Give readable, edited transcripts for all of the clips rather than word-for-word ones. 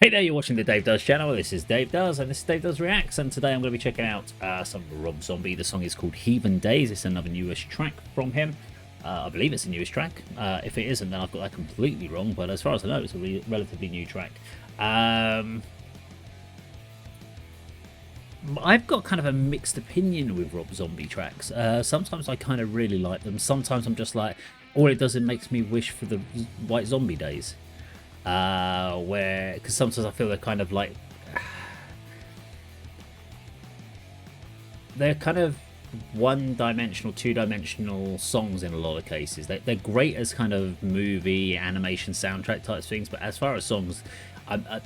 Hey there, you're watching the Dave Does channel. This is Dave Does, and this is Dave Does Reacts, and today I'm going to be checking out some Rob Zombie. The song is called Heathen Days. It's another newish track from him. I believe it's a newish track. If it isn't, then I've got that completely wrong, but as far as I know, it's a relatively new track. I've got kind of a mixed opinion with Rob Zombie tracks. Sometimes I kind of really like them. Sometimes I'm just like, all it does, it makes me wish for the White Zombie days. Because sometimes I feel they're kind of like they're kind of one-dimensional, two-dimensional songs in a lot of cases. They're great as kind of movie, animation, soundtrack type things, but as far as songs,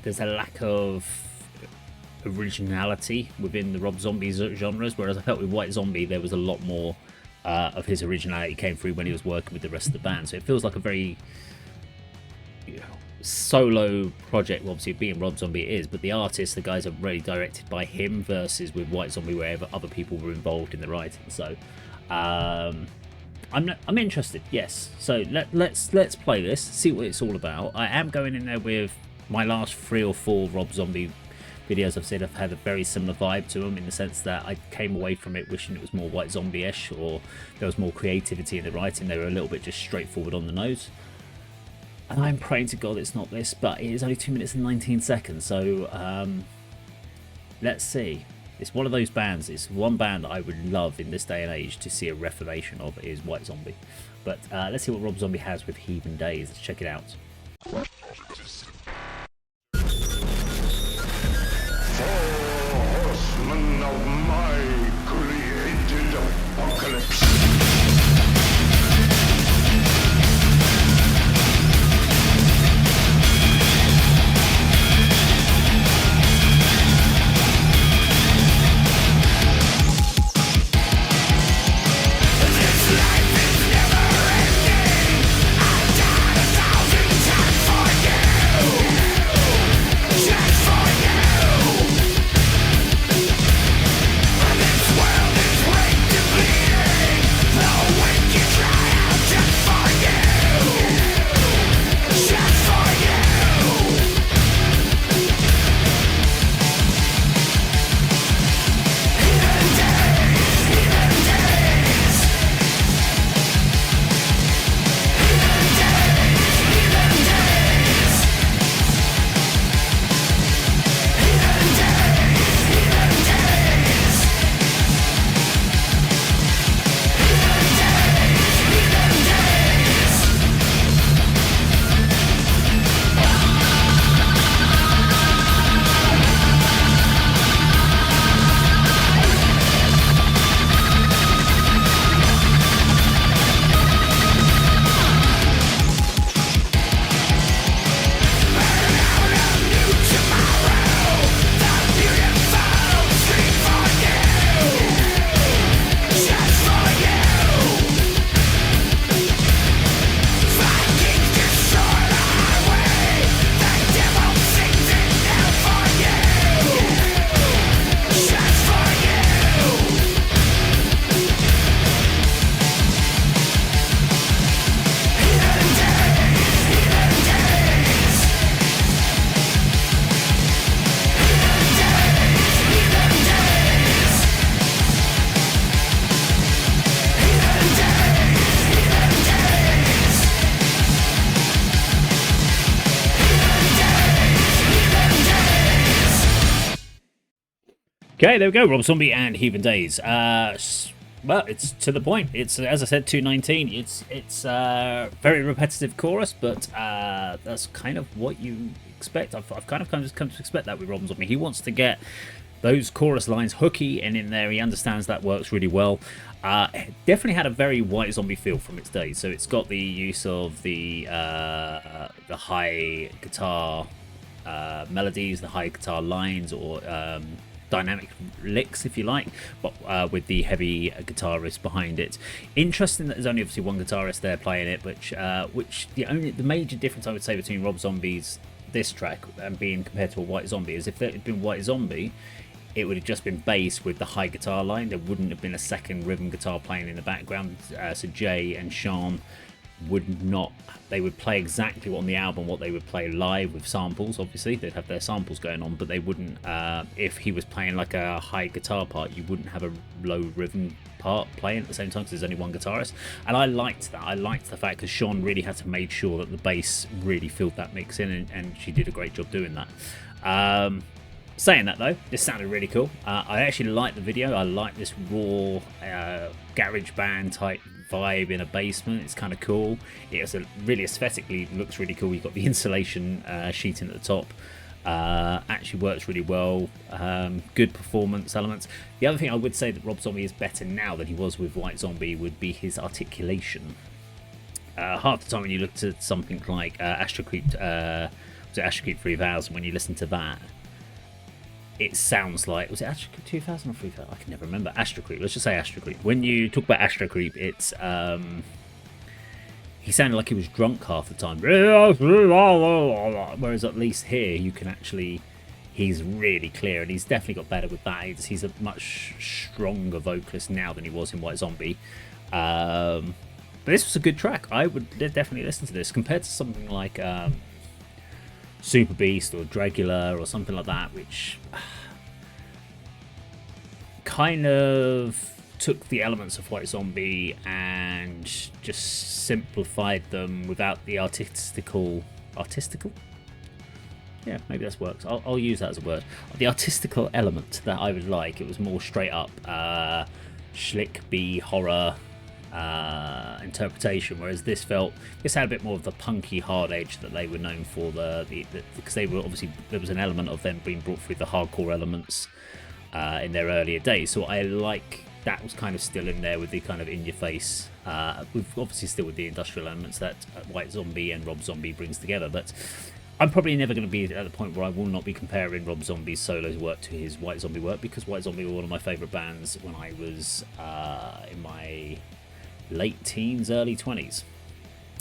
there's a lack of originality within the Rob Zombie genres. Whereas I felt with White Zombie, there was a lot more of his originality came through when he was working with the rest of the band. So it feels like a very solo project. Well, obviously being Rob Zombie it is, but the artists, the guys are really directed by him, versus with White Zombie where other people were involved in the writing. So I'm interested, yes. So let's play this, see what it's all about. I am going in there with my last 3 or 4 Rob Zombie videos I've said have had a very similar vibe to them, in the sense that I came away from it wishing it was more White Zombie-ish, or there was more creativity in the writing. They were a little bit just straightforward on the nose. And I'm praying to God it's not this, but it is only 2 minutes and 19 seconds, so let's see. It's one of those bands, it's one band that I would love in this day and age to see a reformation of, is White Zombie. But let's see what Rob Zombie has with Heathen Days. Let's check it out. Horsemen of my created apocalypse. Okay, there we go, Rob Zombie and Heathen Days. Well, it's to the point. It's, as I said, 2:19. It's very repetitive chorus, but that's kind of what you expect. I've kind of come to expect that with Rob Zombie. He wants to get those chorus lines hooky and in there. He understands that works really well. Definitely had a very White Zombie feel from its days. So it's got the use of the high guitar melodies, the high guitar lines, or dynamic licks, if you like, but with the heavy guitarist behind it. Interesting that there's only obviously one guitarist there playing it, which the major difference I would say between Rob Zombie's this track and being compared to a White Zombie is if it had been White Zombie, it would have just been bass with the high guitar line. There wouldn't have been a second rhythm guitar playing in the background. So Jay and Sean would not, they would play exactly what on the album what they would play live with samples. Obviously they'd have their samples going on, but they wouldn't, if he was playing like a high guitar part, you wouldn't have a low rhythm part playing at the same time because there's only one guitarist. And I liked that. I liked the fact because Sean really had to make sure that the bass really filled that mix in, and she did a great job doing that. Saying that though, this sounded really cool. I actually like the video. I like this raw garage band type vibe in a basement. It's kind of cool. It's really aesthetically looks really cool. You've got the insulation sheeting at the top. Actually works really well. Good performance elements. The other thing I would say that Rob Zombie is better now than he was with White Zombie would be his articulation. Half the time when you look at something like Astro Creep, was it Astro Creep 3000? When you listen to that, it sounds like, was it Astro Creep 2000 or 3000? I can never remember. Astro Creep, let's just say Astro Creep. When you talk about Astro Creep, it's he sounded like he was drunk half the time. Whereas at least here you can actually, he's really clear, and he's definitely got better with that. He's a much stronger vocalist now than he was in White Zombie. But this was a good track. I would definitely listen to this compared to something like Super Beast or Dragula or something like that, which kind of took the elements of White Zombie and just simplified them without the artistical, yeah, maybe that works. I'll use that as a word. The artistical element that I would like. It was more straight up schlick B horror interpretation, whereas this had a bit more of the punky hard edge that they were known for, because they were obviously, there was an element of them being brought through the hardcore elements in their earlier days. So I like that was kind of still in there with the kind of in your face, with obviously still with the industrial elements that White Zombie and Rob Zombie brings together. But I'm probably never going to be at the point where I will not be comparing Rob Zombie's solo work to his White Zombie work, because White Zombie were one of my favourite bands when I was in my late teens, early 20s,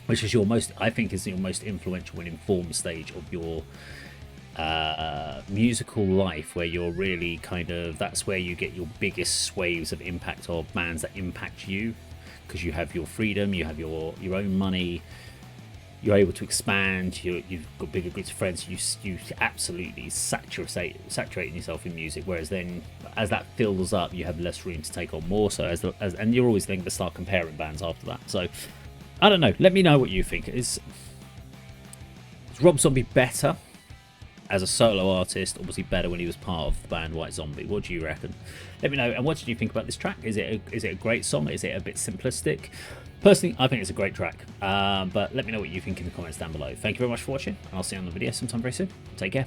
which is I think is your most influential and informed stage of your musical life, where you're really kind of, that's where you get your biggest waves of impact of bands that impact you, because you have your freedom, you have your own money, you're able to expand, you've got bigger groups of friends, you absolutely saturating yourself in music, whereas then as that fills up you have less room to take on more, so and you're always going to start comparing bands after that. So I don't know, let me know what you think. Is Rob Zombie better as a solo artist? Obviously better when he was part of the band White Zombie. What do you reckon? Let me know. And what did you think about this track? Is it a great song? Is it a bit simplistic? Personally, I think it's a great track, but let me know what you think in the comments down below. Thank you very much for watching, and I'll see you on the video sometime very soon. Take care.